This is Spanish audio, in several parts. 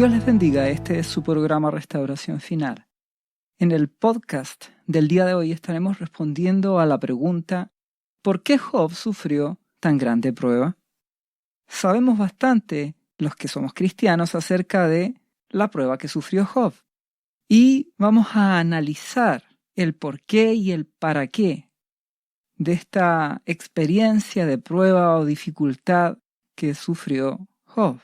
Dios les bendiga, este es su programa Restauración Final. En el podcast del día de hoy estaremos respondiendo a la pregunta ¿por qué Job sufrió tan grande prueba? Sabemos bastante, los que somos cristianos, acerca de la prueba que sufrió Job. Y vamos a analizar el por qué y el para qué de esta experiencia de prueba o dificultad que sufrió Job.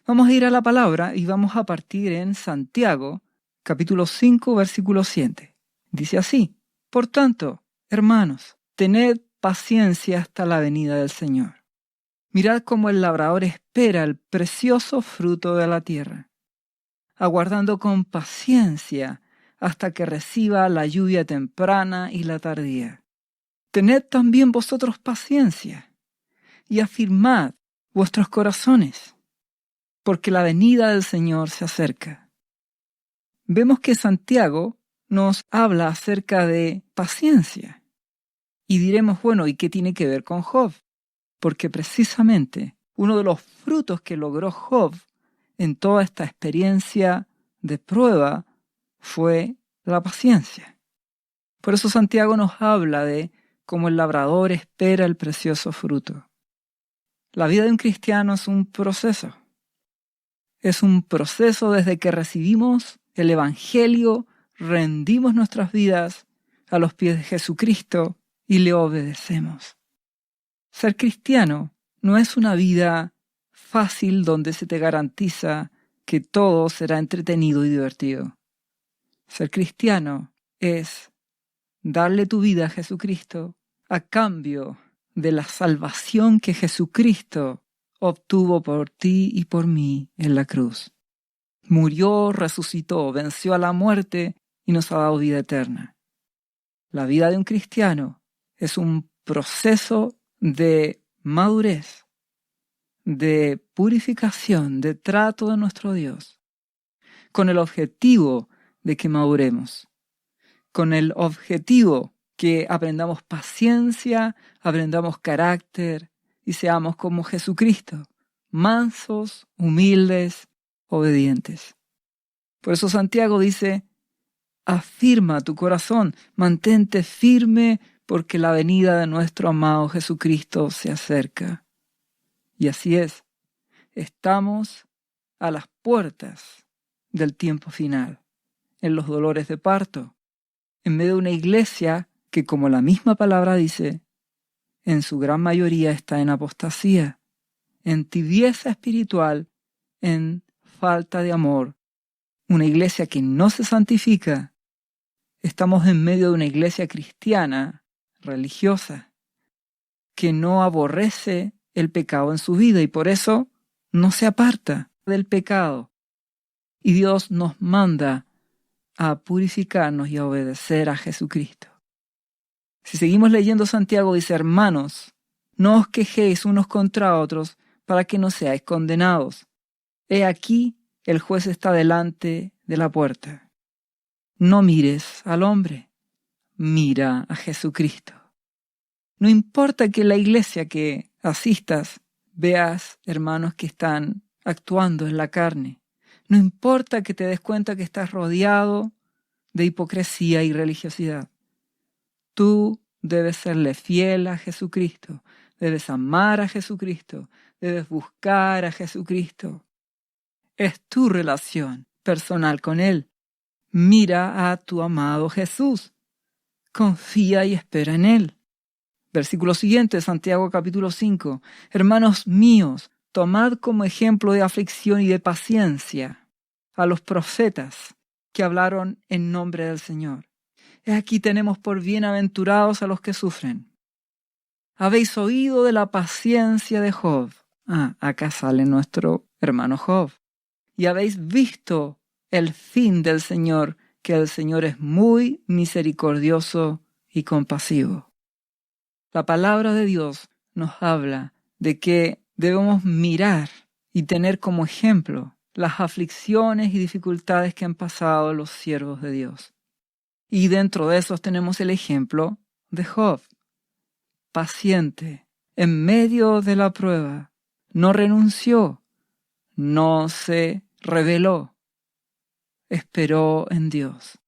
Vamos a ir a la palabra y vamos a partir en Santiago, capítulo 5, versículo 7. Dice así: Por tanto, hermanos, tened paciencia hasta la venida del Señor. Mirad cómo el labrador espera el precioso fruto de la tierra, aguardando con paciencia hasta que reciba la lluvia temprana y la tardía. Tened también vosotros paciencia y afirmad vuestros corazones, porque la venida del Señor se acerca. Vemos que Santiago nos habla acerca de paciencia. Y diremos, bueno, ¿y qué tiene que ver con Job? Porque precisamente uno de los frutos que logró Job en toda esta experiencia de prueba fue la paciencia. Por eso Santiago nos habla de cómo el labrador espera el precioso fruto. La vida de un cristiano es un proceso. Es un proceso desde que recibimos el Evangelio, rendimos nuestras vidas a los pies de Jesucristo y le obedecemos. Ser cristiano no es una vida fácil donde se te garantiza que todo será entretenido y divertido. Ser cristiano es darle tu vida a Jesucristo a cambio de la salvación que Jesucristo obtuvo por ti y por mí en la cruz. Murió, resucitó, venció a la muerte y nos ha dado vida eterna. La vida de un cristiano es un proceso de madurez, de purificación, de trato de nuestro Dios, con el objetivo de que maduremos, con el objetivo que aprendamos paciencia, aprendamos carácter y seamos como Jesucristo, mansos, humildes, obedientes. Por eso Santiago dice: afirma tu corazón, mantente firme porque la venida de nuestro amado Jesucristo se acerca. Y así es, estamos a las puertas del tiempo final, en los dolores de parto, en medio de una iglesia que, como la misma palabra dice, en su gran mayoría está en apostasía, en tibieza espiritual, en falta de amor. Una iglesia que no se santifica. Estamos en medio de una iglesia cristiana, religiosa, que no aborrece el pecado en su vida y por eso no se aparta del pecado. Y Dios nos manda a purificarnos y a obedecer a Jesucristo. Si seguimos leyendo Santiago, dice: hermanos, no os quejéis unos contra otros para que no seáis condenados. He aquí, el juez está delante de la puerta. No mires al hombre, mira a Jesucristo. No importa que en la iglesia que asistas veas hermanos que están actuando en la carne. No importa que te des cuenta que estás rodeado de hipocresía y religiosidad. Tú debes serle fiel a Jesucristo, debes amar a Jesucristo, debes buscar a Jesucristo. Es tu relación personal con Él. Mira a tu amado Jesús. Confía y espera en Él. Versículo siguiente, Santiago capítulo 5. Hermanos míos, tomad como ejemplo de aflicción y de paciencia a los profetas que hablaron en nombre del Señor. Aquí tenemos por bienaventurados a los que sufren. Habéis oído de la paciencia de Job. Acá sale nuestro hermano Job. Y habéis visto el fin del Señor, que el Señor es muy misericordioso y compasivo. La palabra de Dios nos habla de que debemos mirar y tener como ejemplo las aflicciones y dificultades que han pasado los siervos de Dios. Y dentro de esos tenemos el ejemplo de Job. Paciente, en medio de la prueba, no renunció, no se reveló, esperó en Dios.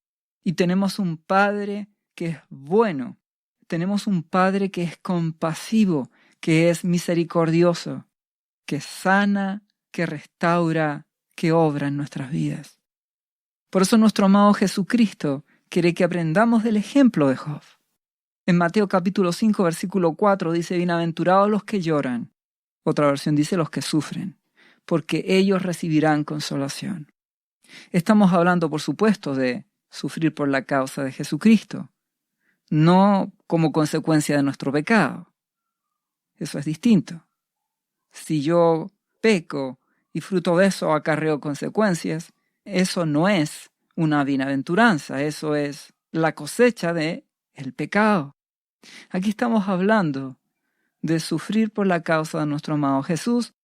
Y tenemos un Padre que es bueno, tenemos un Padre que es compasivo, que es misericordioso, que sana, que restaura, que obra en nuestras vidas. Por eso nuestro amado Jesucristo quiere que aprendamos del ejemplo de Job. En Mateo capítulo 5, versículo 4 dice: bienaventurados los que lloran. Otra versión dice los que sufren, porque ellos recibirán consolación. Estamos hablando, por supuesto, de sufrir por la causa de Jesucristo, no como consecuencia de nuestro pecado. Eso es distinto. Si yo peco y fruto de eso acarreo consecuencias, eso no es una bienaventuranza, eso es la cosecha de el pecado. Aquí estamos hablando de sufrir por la causa de nuestro amado Jesús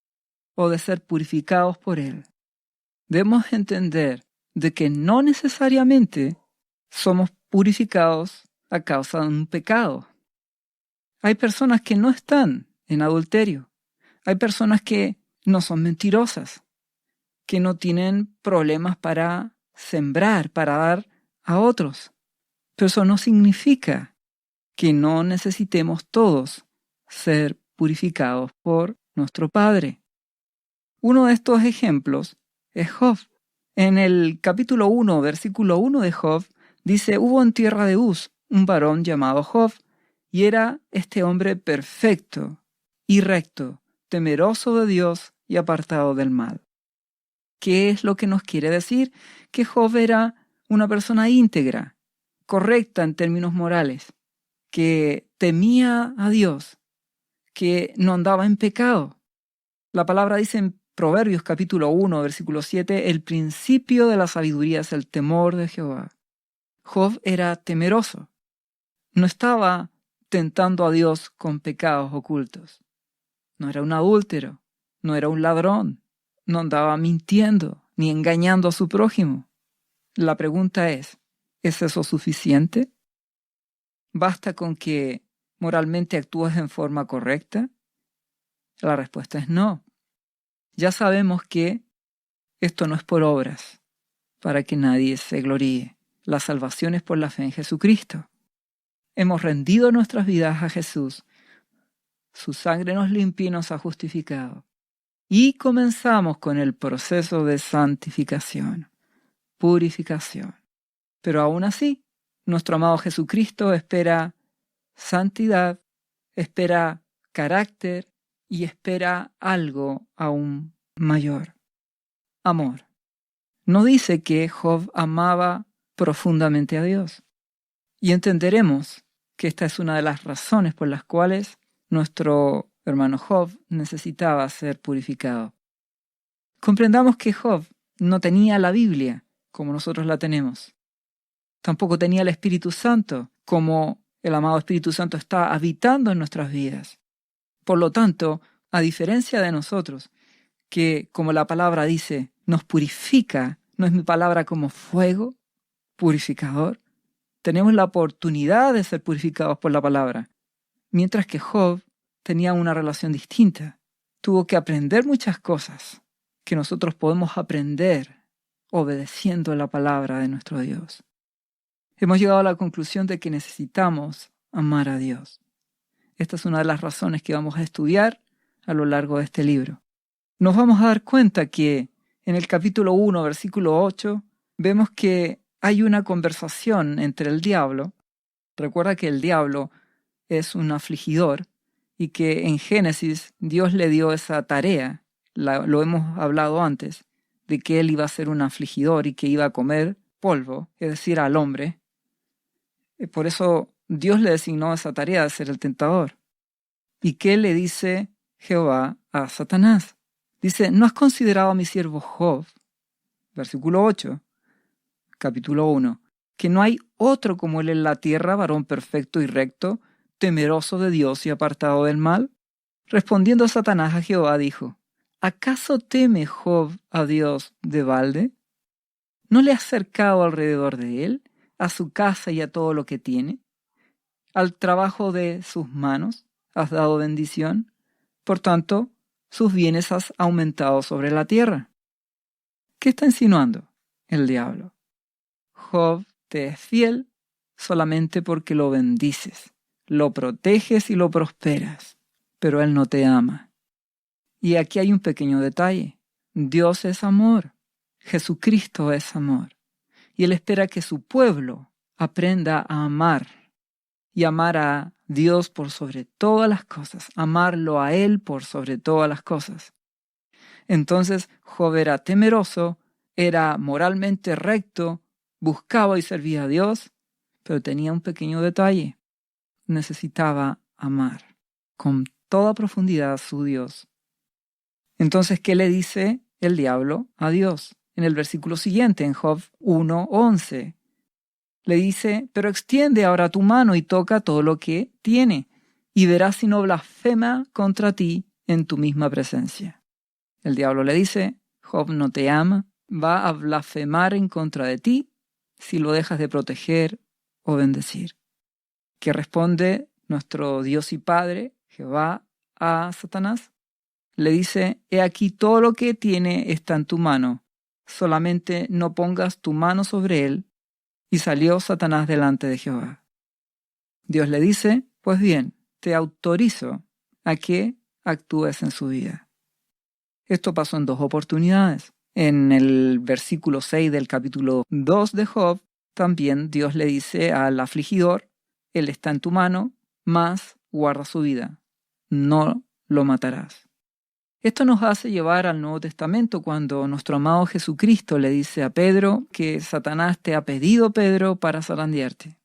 o de ser purificados por Él. Debemos entender de que no necesariamente somos purificados a causa de un pecado. Hay personas que no están en adulterio. Hay personas que no son mentirosas, que no tienen problemas para sembrar, para dar a otros. Pero eso no significa que no necesitemos todos ser purificados por nuestro Padre. Uno de estos ejemplos es Job. En el capítulo 1, versículo 1 de Job, dice: hubo en tierra de Uz un varón llamado Job, y era este hombre perfecto y recto, temeroso de Dios y apartado del mal. ¿Qué es lo que nos quiere decir? Que Job era una persona íntegra, correcta en términos morales, que temía a Dios, que no andaba en pecado. La palabra dice en Proverbios capítulo 1, versículo 7, el principio de la sabiduría es el temor de Jehová. Job era temeroso. No estaba tentando a Dios con pecados ocultos. No era un adúltero, no era un ladrón, no andaba mintiendo ni engañando a su prójimo. La pregunta ¿es eso suficiente? ¿Basta con que moralmente actúes en forma correcta? La respuesta es no. Ya sabemos que esto no es por obras, para que nadie se gloríe. La salvación es por la fe en Jesucristo. Hemos rendido nuestras vidas a Jesús. Su sangre nos limpia y nos ha justificado. Y comenzamos con el proceso de santificación, purificación. Pero aún así, nuestro amado Jesucristo espera santidad, espera carácter y espera algo aún mayor: amor. No dice que Job amaba profundamente a Dios. Y entenderemos que esta es una de las razones por las cuales nuestro hermano Job necesitaba ser purificado. Comprendamos que Job no tenía la Biblia como nosotros la tenemos. Tampoco tenía el Espíritu Santo como el amado Espíritu Santo está habitando en nuestras vidas. Por lo tanto, a diferencia de nosotros, que como la palabra dice, nos purifica, no es mi palabra como fuego purificador, tenemos la oportunidad de ser purificados por la palabra. Mientras que Job tenía una relación distinta. Tuvo que aprender muchas cosas que nosotros podemos aprender obedeciendo la palabra de nuestro Dios. Hemos llegado a la conclusión de que necesitamos amar a Dios. Esta es una de las razones que vamos a estudiar a lo largo de este libro. Nos vamos a dar cuenta que en el capítulo 1, versículo 8, vemos que hay una conversación entre el diablo. Recuerda que el diablo es un afligidor y que en Génesis Dios le dio esa tarea, lo hemos hablado antes, de que él iba a ser un afligidor y que iba a comer polvo, es decir, al hombre. Por eso Dios le designó esa tarea de ser el tentador. ¿Y qué le dice Jehová a Satanás? Dice: ¿no has considerado a mi siervo Job? Versículo 8, capítulo 1. Que no hay otro como él en la tierra, varón perfecto y recto, temeroso de Dios y apartado del mal. Respondiendo Satanás a Jehová dijo: ¿acaso teme Job a Dios de balde? ¿No le has cercado alrededor de él, a su casa y a todo lo que tiene? Al trabajo de sus manos has dado bendición, por tanto, sus bienes has aumentado sobre la tierra. ¿Qué está insinuando el diablo? Job te es fiel solamente porque lo bendices, lo proteges y lo prosperas, pero él no te ama. Y aquí hay un pequeño detalle. Dios es amor, Jesucristo es amor, y Él espera que su pueblo aprenda a amar y amar a Dios por sobre todas las cosas, amarlo a Él por sobre todas las cosas. Entonces Job era temeroso, era moralmente recto, buscaba y servía a Dios, pero tenía un pequeño detalle. Necesitaba amar con toda profundidad a su Dios. Entonces, ¿qué le dice el diablo a Dios? En el versículo siguiente, en Job 1:11, le dice, pero extiende ahora tu mano y toca todo lo que tiene, y verás si no blasfema contra ti en tu misma presencia. El diablo le dice, Job no te ama, va a blasfemar en contra de ti si lo dejas de proteger o bendecir. ¿Qué responde nuestro Dios y Padre, Jehová, a Satanás? Le dice, he aquí todo lo que tiene está en tu mano, solamente no pongas tu mano sobre él. Y salió Satanás delante de Jehová. Dios le dice, pues bien, te autorizo a que actúes en su vida. Esto pasó en 2 oportunidades. En el versículo 6 del capítulo 2 de Job, también Dios le dice al afligidor, él está en tu mano, mas guarda su vida, no lo matarás. Esto nos hace llevar al Nuevo Testamento cuando nuestro amado Jesucristo le dice a Pedro que Satanás te ha pedido, Pedro, para zarandearte.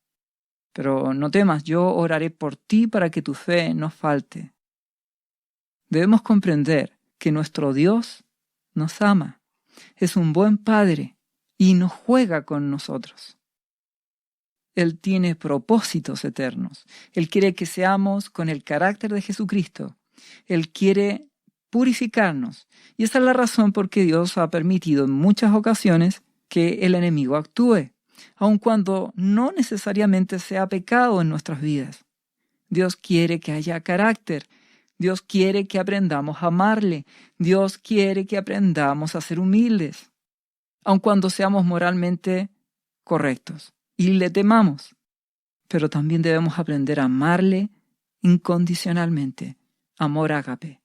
Pero no temas, yo oraré por ti para que tu fe no falte. Debemos comprender que nuestro Dios nos ama, es un buen Padre y no juega con nosotros. Él tiene propósitos eternos. Él quiere que seamos con el carácter de Jesucristo. Él quiere purificarnos. Y esa es la razón por que Dios ha permitido en muchas ocasiones que el enemigo actúe, aun cuando no necesariamente sea pecado en nuestras vidas. Dios quiere que haya carácter. Dios quiere que aprendamos a amarle. Dios quiere que aprendamos a ser humildes, aun cuando seamos moralmente correctos y le temamos. Pero también debemos aprender a amarle incondicionalmente. Amor ágape.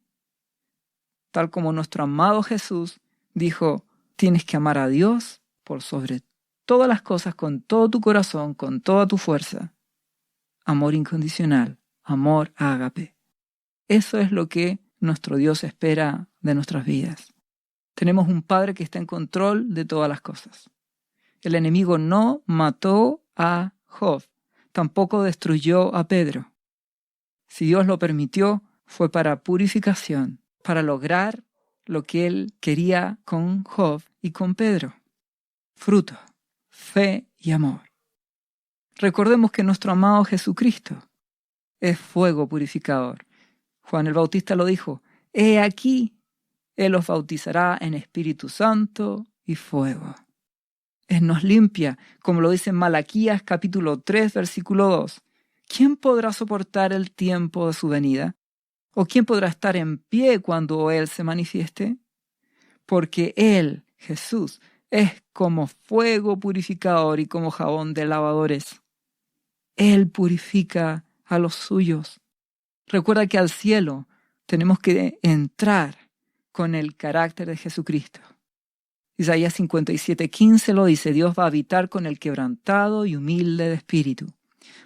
Tal como nuestro amado Jesús dijo, tienes que amar a Dios por sobre todas las cosas, con todo tu corazón, con toda tu fuerza. Amor incondicional, amor ágape. Eso es lo que nuestro Dios espera de nuestras vidas. Tenemos un Padre que está en control de todas las cosas. El enemigo no mató a Job, tampoco destruyó a Pedro. Si Dios lo permitió, fue para purificación, para lograr lo que Él quería con Job y con Pedro. Fruto, fe y amor. Recordemos que nuestro amado Jesucristo es fuego purificador. Juan el Bautista lo dijo, he aquí, Él os bautizará en Espíritu Santo y fuego. Él nos limpia, como lo dice en Malaquías capítulo 3, versículo 2. ¿Quién podrá soportar el tiempo de su venida? ¿O quién podrá estar en pie cuando Él se manifieste? Porque Él, Jesús, es como fuego purificador y como jabón de lavadores. Él purifica a los suyos. Recuerda que al cielo tenemos que entrar con el carácter de Jesucristo. Isaías 57:15 lo dice, Dios va a habitar con el quebrantado y humilde de espíritu.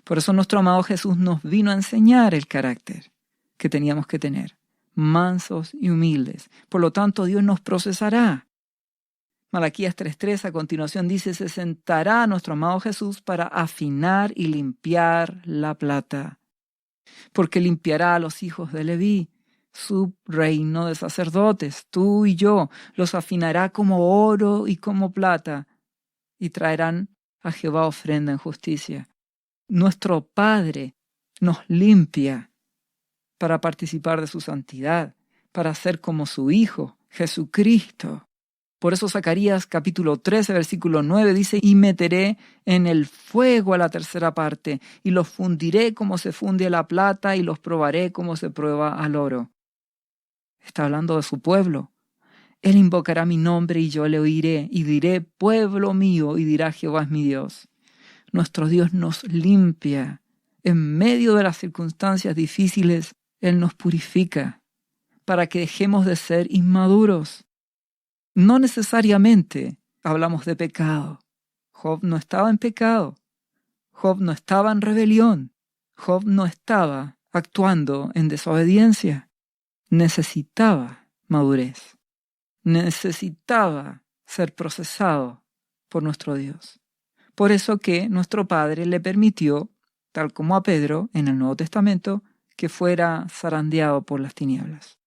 Por eso nuestro amado Jesús nos vino a enseñar el carácter que teníamos que tener, mansos y humildes. Por lo tanto, Dios nos procesará. Malaquías 3:3 a continuación dice, se sentará nuestro amado Jesús para afinar y limpiar la plata, porque limpiará a los hijos de Leví, su reino de sacerdotes, tú y yo, los afinará como oro y como plata, y traerán a Jehová ofrenda en justicia. Nuestro Padre nos limpia para participar de su santidad, para ser como su Hijo, Jesucristo. Por eso Zacarías capítulo 13, versículo 9 dice, y meteré en el fuego a la tercera parte, y los fundiré como se funde la plata, y los probaré como se prueba al oro. Está hablando de su pueblo. Él invocará mi nombre y yo le oiré, y diré, pueblo mío, y dirá, Jehová es mi Dios. Nuestro Dios nos limpia. En medio de las circunstancias difíciles, Él nos purifica para que dejemos de ser inmaduros. No necesariamente hablamos de pecado. Job no estaba en pecado. Job no estaba en rebelión. Job no estaba actuando en desobediencia. Necesitaba madurez. Necesitaba ser procesado por nuestro Dios. Por eso que nuestro Padre le permitió, tal como a Pedro en el Nuevo Testamento, que fuera zarandeado por las tinieblas,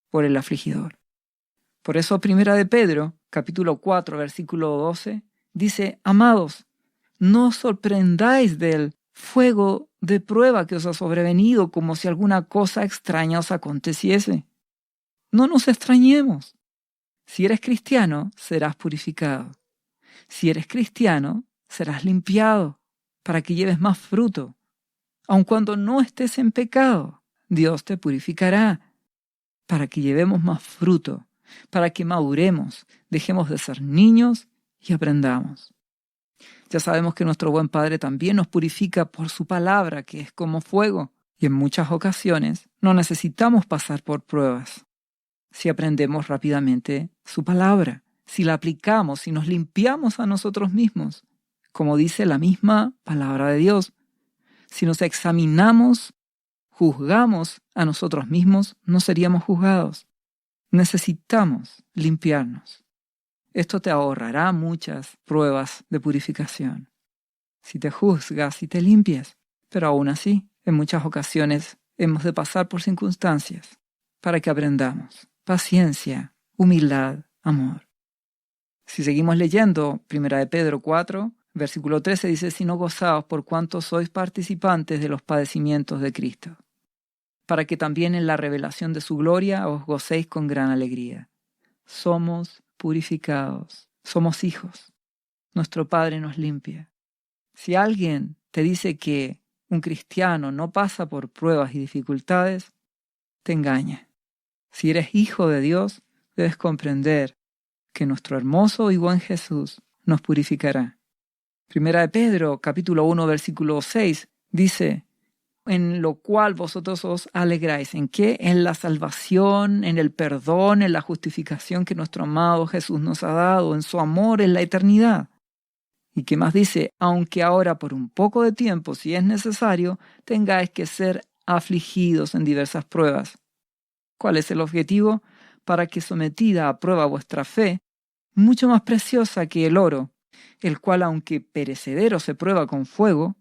por el afligidor. Por eso Primera de Pedro, capítulo 4, versículo 12, dice, amados, no os sorprendáis del fuego de prueba que os ha sobrevenido como si alguna cosa extraña os aconteciese. No nos extrañemos. Si eres cristiano, serás purificado. Si eres cristiano, serás limpiado para que lleves más fruto. Aun cuando no estés en pecado, Dios te purificará para que llevemos más fruto, para que maduremos, dejemos de ser niños y aprendamos. Ya sabemos que nuestro buen Padre también nos purifica por su palabra, que es como fuego, y en muchas ocasiones no necesitamos pasar por pruebas. Si aprendemos rápidamente su palabra, si la aplicamos, si nos limpiamos a nosotros mismos, como dice la misma palabra de Dios, si nos examinamos, juzgamos a nosotros mismos, no seríamos juzgados. Necesitamos limpiarnos. Esto te ahorrará muchas pruebas de purificación. Si te juzgas y te limpias, pero aún así, en muchas ocasiones hemos de pasar por circunstancias para que aprendamos paciencia, humildad, amor. Si seguimos leyendo, 1 de Pedro 4, versículo 13 dice, sino gozaos por cuanto sois participantes de los padecimientos de Cristo, para que también en la revelación de su gloria os gocéis con gran alegría. Somos purificados, somos hijos. Nuestro Padre nos limpia. Si alguien te dice que un cristiano no pasa por pruebas y dificultades, te engaña. Si eres hijo de Dios, debes comprender que nuestro hermoso y buen Jesús nos purificará. Primera de Pedro, capítulo 1, versículo 6, dice, en lo cual vosotros os alegráis. ¿En qué? En la salvación, en el perdón, en la justificación que nuestro amado Jesús nos ha dado, en su amor en la eternidad. ¿Y qué más dice? Aunque ahora por un poco de tiempo, si es necesario, tengáis que ser afligidos en diversas pruebas. ¿Cuál es el objetivo? Para que sometida a prueba vuestra fe, mucho más preciosa que el oro, el cual aunque perecedero se prueba con fuego,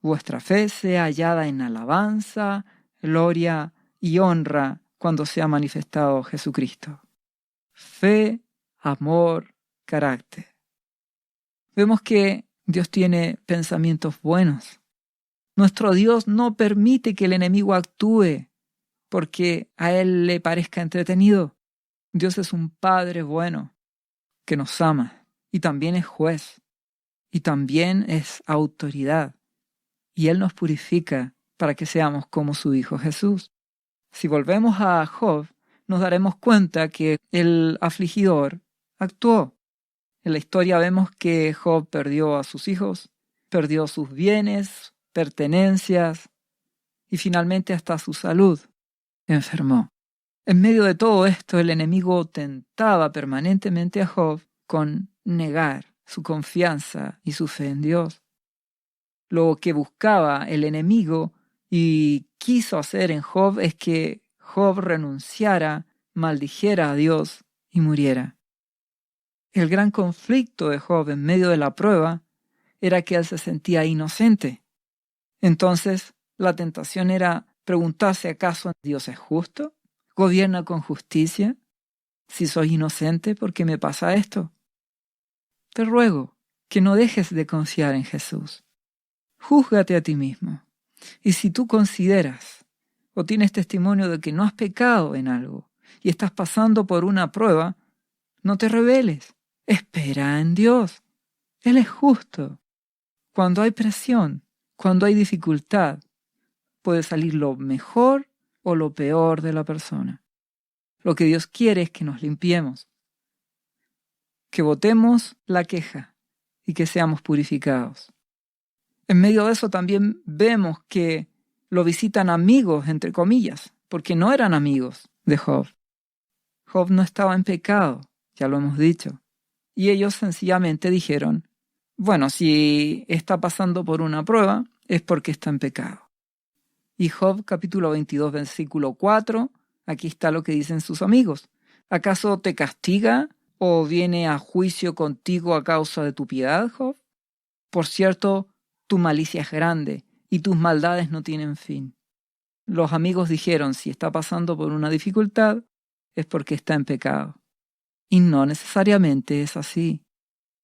vuestra fe sea hallada en alabanza, gloria y honra cuando sea manifestado Jesucristo. Fe, amor, carácter. Vemos que Dios tiene pensamientos buenos. Nuestro Dios no permite que el enemigo actúe porque a él le parezca entretenido. Dios es un Padre bueno que nos ama y también es juez y también es autoridad. Y Él nos purifica para que seamos como su Hijo Jesús. Si volvemos a Job, nos daremos cuenta que el afligidor actuó. En la historia vemos que Job perdió a sus hijos, perdió sus bienes, pertenencias y finalmente hasta su salud. Enfermó. En medio de todo esto, el enemigo tentaba permanentemente a Job con negar su confianza y su fe en Dios. Lo que buscaba el enemigo y quiso hacer en Job es que Job renunciara, maldijera a Dios y muriera. El gran conflicto de Job en medio de la prueba era que él se sentía inocente. Entonces, la tentación era preguntarse ¿acaso Dios es justo? ¿Gobierna con justicia? Si soy inocente, ¿por qué me pasa esto? Te ruego que no dejes de confiar en Jesús. Júzgate a ti mismo. Y si tú consideras o tienes testimonio de que no has pecado en algo y estás pasando por una prueba, no te rebeles. Espera en Dios. Él es justo. Cuando hay presión, cuando hay dificultad, puede salir lo mejor o lo peor de la persona. Lo que Dios quiere es que nos limpiemos, que botemos la queja y que seamos purificados. En medio de eso también vemos que lo visitan amigos, entre comillas, porque no eran amigos de Job. Job no estaba en pecado, ya lo hemos dicho. Y ellos sencillamente dijeron, bueno, si está pasando por una prueba, es porque está en pecado. Y Job capítulo 22, versículo 4, aquí está lo que dicen sus amigos. ¿Acaso te castiga o viene a juicio contigo a causa de tu piedad, Job? Por cierto, tu malicia es grande y tus maldades no tienen fin. Los amigos dijeron, si está pasando por una dificultad, es porque está en pecado. Y no necesariamente es así.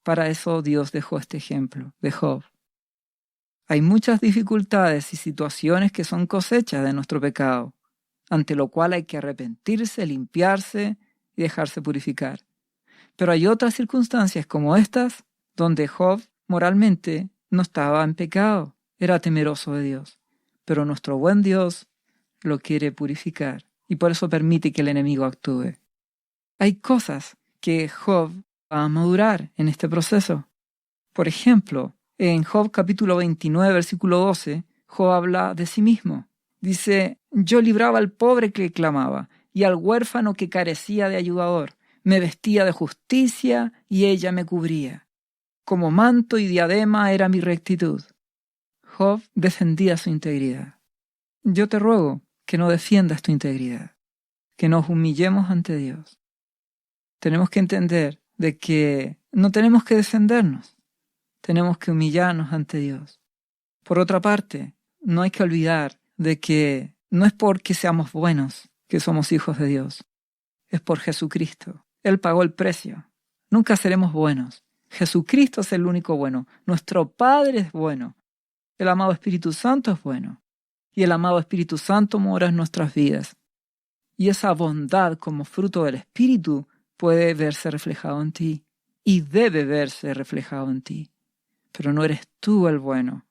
Para eso Dios dejó este ejemplo de Job. Hay muchas dificultades y situaciones que son cosechas de nuestro pecado, ante lo cual hay que arrepentirse, limpiarse y dejarse purificar. Pero hay otras circunstancias como estas, donde Job moralmente no estaba en pecado, era temeroso de Dios. Pero nuestro buen Dios lo quiere purificar y por eso permite que el enemigo actúe. Hay cosas que Job va a madurar en este proceso. Por ejemplo, en Job capítulo 29, versículo 12, Job habla de sí mismo. Dice, yo libraba al pobre que clamaba y al huérfano que carecía de ayudador. Me vestía de justicia y ella me cubría. Como manto y diadema era mi rectitud. Job defendía su integridad. Yo te ruego que no defiendas tu integridad, que nos humillemos ante Dios. Tenemos que entender de que no tenemos que defendernos, tenemos que humillarnos ante Dios. Por otra parte, no hay que olvidar de que no es porque seamos buenos que somos hijos de Dios, es por Jesucristo. Él pagó el precio. Nunca seremos buenos. Jesucristo es el único bueno. Nuestro Padre es bueno. El amado Espíritu Santo es bueno. Y el amado Espíritu Santo mora en nuestras vidas. Y esa bondad como fruto del Espíritu puede verse reflejado en ti. Y debe verse reflejado en ti. Pero no eres tú el bueno.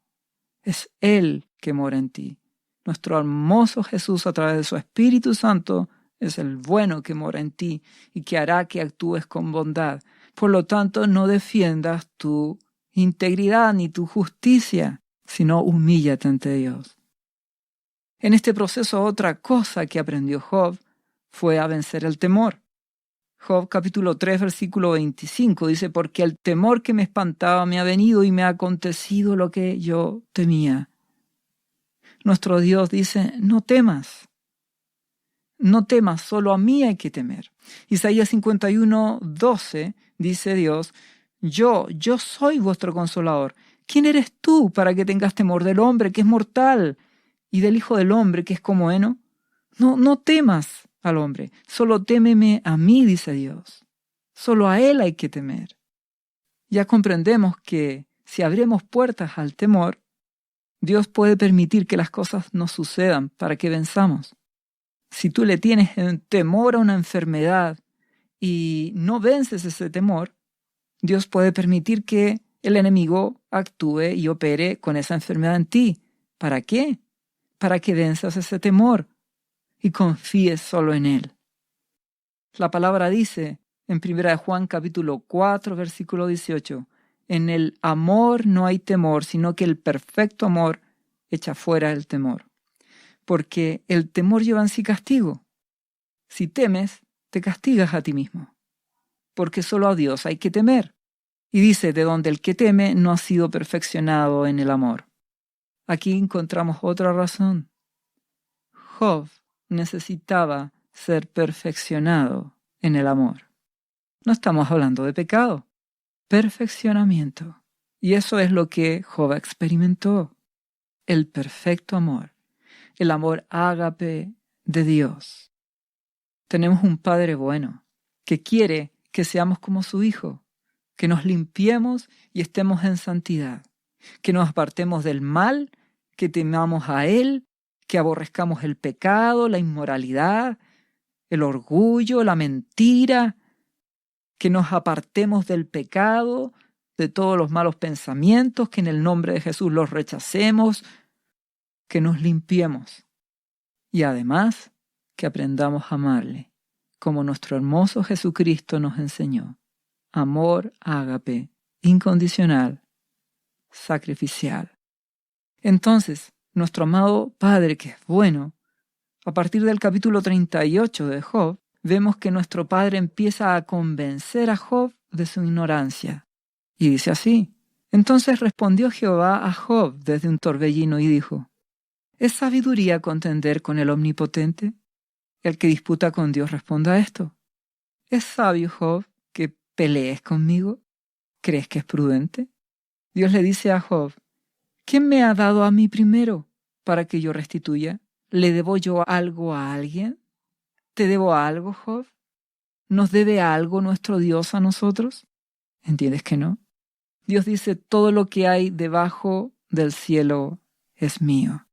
Es Él que mora en ti. Nuestro hermoso Jesús a través de su Espíritu Santo es el bueno que mora en ti y que hará que actúes con bondad. Por lo tanto, no defiendas tu integridad ni tu justicia, sino humíllate ante Dios. En este proceso, otra cosa que aprendió Job fue a vencer el temor. Job capítulo 3, versículo 25 dice, porque el temor que me espantaba me ha venido y me ha acontecido lo que yo temía. Nuestro Dios dice, no temas. No temas, solo a mí hay que temer. Isaías 51, 12 dice Dios, yo soy vuestro consolador. ¿Quién eres tú para que tengas temor del hombre que es mortal y del Hijo del hombre que es como heno? No temas al hombre, solo témeme a mí, dice Dios. Solo a Él hay que temer. Ya comprendemos que si abrimos puertas al temor, Dios puede permitir que las cosas nos sucedan para que venzamos. Si tú le tienes temor a una enfermedad y no vences ese temor, Dios puede permitir que el enemigo actúe y opere con esa enfermedad en ti. ¿Para qué? Para que venzas ese temor y confíes solo en Él. La palabra dice en 1 Juan capítulo 4, versículo 18, en el amor no hay temor, sino que el perfecto amor echa fuera el temor. Porque el temor lleva en sí castigo. Si temes, te castigas a ti mismo. Porque solo a Dios hay que temer. Y dice, de donde el que teme no ha sido perfeccionado en el amor. Aquí encontramos otra razón. Job necesitaba ser perfeccionado en el amor. No estamos hablando de pecado, perfeccionamiento. Y eso es lo que Job experimentó, el perfecto amor, el amor ágape de Dios. Tenemos un Padre bueno que quiere que seamos como su Hijo, que nos limpiemos y estemos en santidad, que nos apartemos del mal, que temamos a Él, que aborrezcamos el pecado, la inmoralidad, el orgullo, la mentira, que nos apartemos del pecado, de todos los malos pensamientos, que en el nombre de Jesús los rechacemos, que nos limpiemos y además que aprendamos a amarle como nuestro hermoso Jesucristo nos enseñó. Amor ágape, incondicional, sacrificial. Entonces, nuestro amado Padre, que es bueno, a partir del capítulo 38 de Job, vemos que nuestro Padre empieza a convencer a Job de su ignorancia. Y dice así: Entonces respondió Jehová a Job desde un torbellino y dijo: ¿Es sabiduría contender con el Omnipotente? El que disputa con Dios responda a esto. ¿Es sabio, Job, que pelees conmigo? ¿Crees que es prudente? Dios le dice a Job: ¿Quién me ha dado a mí primero para que yo restituya? ¿Le debo yo algo a alguien? ¿Te debo algo, Job? ¿Nos debe algo nuestro Dios a nosotros? ¿Entiendes que no? Dios dice: todo lo que hay debajo del cielo es mío.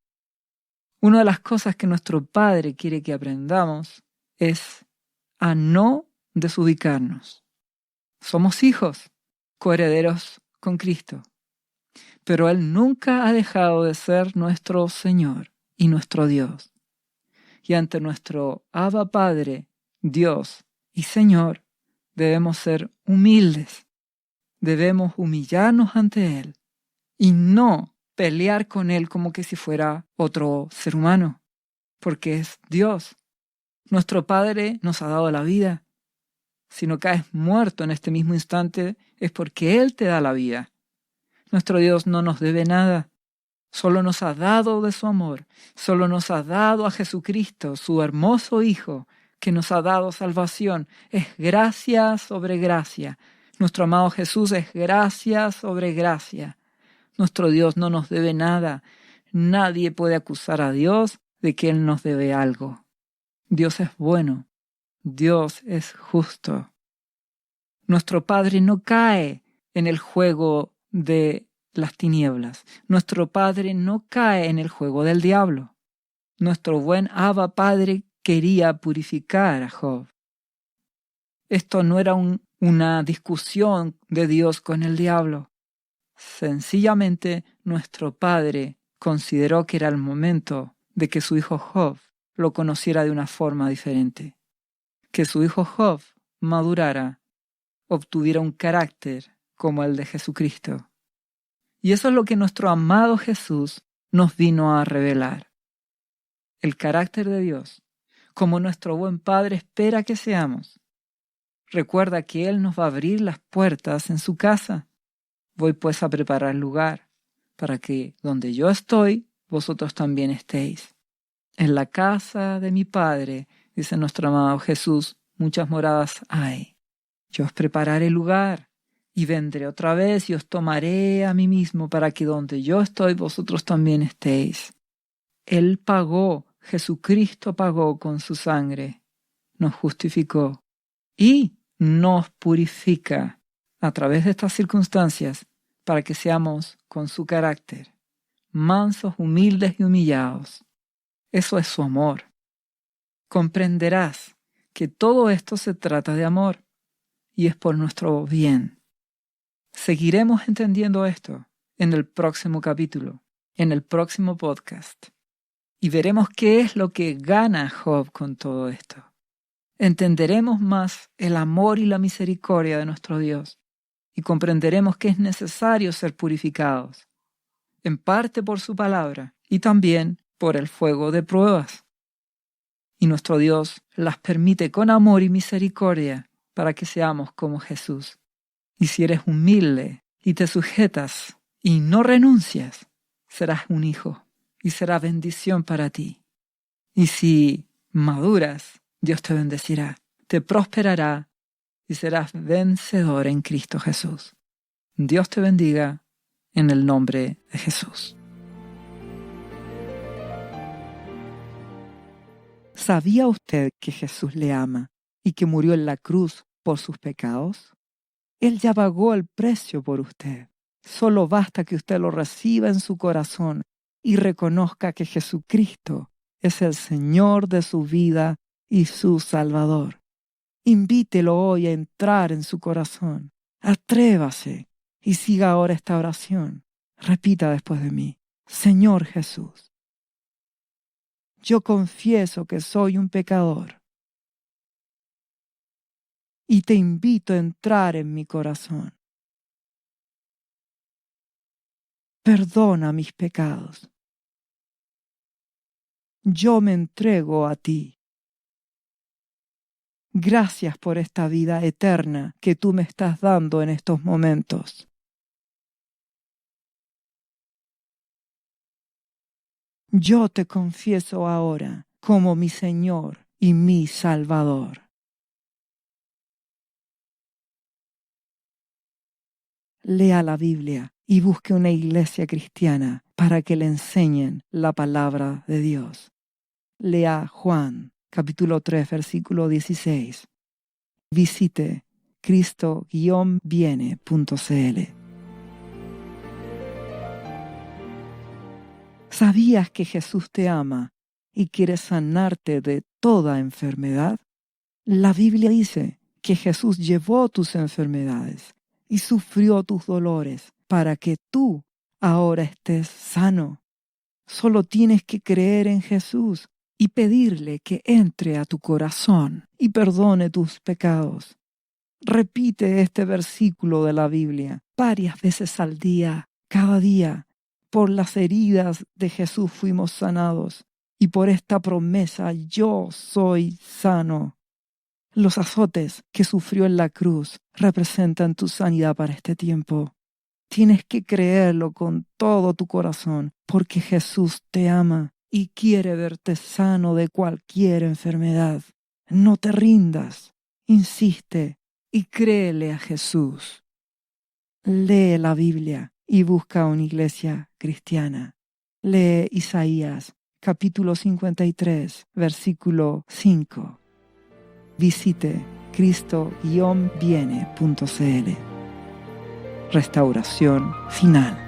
Una de las cosas que nuestro Padre quiere que aprendamos es a no desubicarnos. Somos hijos, coherederos con Cristo, pero Él nunca ha dejado de ser nuestro Señor y nuestro Dios. Y ante nuestro Abba Padre, Dios y Señor, debemos ser humildes. Debemos humillarnos ante Él y no pelear con Él como que si fuera otro ser humano, porque es Dios. Nuestro Padre nos ha dado la vida. Si no caes muerto en este mismo instante, es porque Él te da la vida. Nuestro Dios no nos debe nada. Solo nos ha dado de su amor. Solo nos ha dado a Jesucristo, su hermoso Hijo, que nos ha dado salvación. Es gracia sobre gracia. Nuestro amado Jesús es gracia sobre gracia. Nuestro Dios no nos debe nada. Nadie puede acusar a Dios de que Él nos debe algo. Dios es bueno. Dios es justo. Nuestro Padre no cae en el juego de las tinieblas. Nuestro Padre no cae en el juego del diablo. Nuestro buen Abba Padre quería purificar a Job. Esto no era una discusión de Dios con el diablo. Sencillamente, nuestro Padre consideró que era el momento de que su hijo Job lo conociera de una forma diferente. Que su hijo Job madurara, obtuviera un carácter como el de Jesucristo. Y eso es lo que nuestro amado Jesús nos vino a revelar. El carácter de Dios, como nuestro buen Padre espera que seamos. Recuerda que Él nos va a abrir las puertas en su casa. Voy pues a preparar lugar, para que donde yo estoy, vosotros también estéis. En la casa de mi Padre, dice nuestro amado Jesús, muchas moradas hay. Yo os prepararé lugar, y vendré otra vez y os tomaré a mí mismo, para que donde yo estoy, vosotros también estéis. Él pagó, Jesucristo pagó con su sangre, nos justificó y nos purifica a través de estas circunstancias para que seamos con su carácter, mansos, humildes y humillados. Eso es su amor. Comprenderás que todo esto se trata de amor y es por nuestro bien. Seguiremos entendiendo esto en el próximo capítulo, en el próximo podcast, y veremos qué es lo que gana Job con todo esto. Entenderemos más el amor y la misericordia de nuestro Dios y comprenderemos que es necesario ser purificados, en parte por su palabra y también por el fuego de pruebas. Y nuestro Dios las permite con amor y misericordia para que seamos como Jesús. Y si eres humilde y te sujetas y no renuncias, serás un hijo y será bendición para ti. Y si maduras, Dios te bendecirá, te prosperará y serás vencedor en Cristo Jesús. Dios te bendiga en el nombre de Jesús. ¿Sabía usted que Jesús le ama y que murió en la cruz por sus pecados? Él ya pagó el precio por usted. Solo basta que usted lo reciba en su corazón y reconozca que Jesucristo es el Señor de su vida y su Salvador. Invítelo hoy a entrar en su corazón. Atrévase y siga ahora esta oración. Repita después de mí: Señor Jesús, yo confieso que soy un pecador. y te invito a entrar en mi corazón. Perdona mis pecados. Yo me entrego a ti. Gracias por esta vida eterna que tú me estás dando en estos momentos. Yo te confieso ahora como mi Señor y mi Salvador. Lea la Biblia y busque una iglesia cristiana para que le enseñen la palabra de Dios. Lea Juan, capítulo 3, versículo 16. Visite cristo-viene.cl. ¿Sabías que Jesús te ama y quiere sanarte de toda enfermedad? La Biblia dice que Jesús llevó tus enfermedades y sufrió tus dolores para que tú ahora estés sano. Solo tienes que creer en Jesús y pedirle que entre a tu corazón y perdone tus pecados. Repite este versículo de la Biblia varias veces al día, cada día. Por las heridas de Jesús fuimos sanados y por esta promesa yo soy sano. Los azotes que sufrió en la cruz representan tu sanidad para este tiempo. Tienes que creerlo con todo tu corazón, porque Jesús te ama y quiere verte sano de cualquier enfermedad. No te rindas, insiste y créele a Jesús. Lee la Biblia y busca una iglesia cristiana. Lee Isaías, capítulo 53, versículo 5. Visite cristo-viene.cl. Restauración final.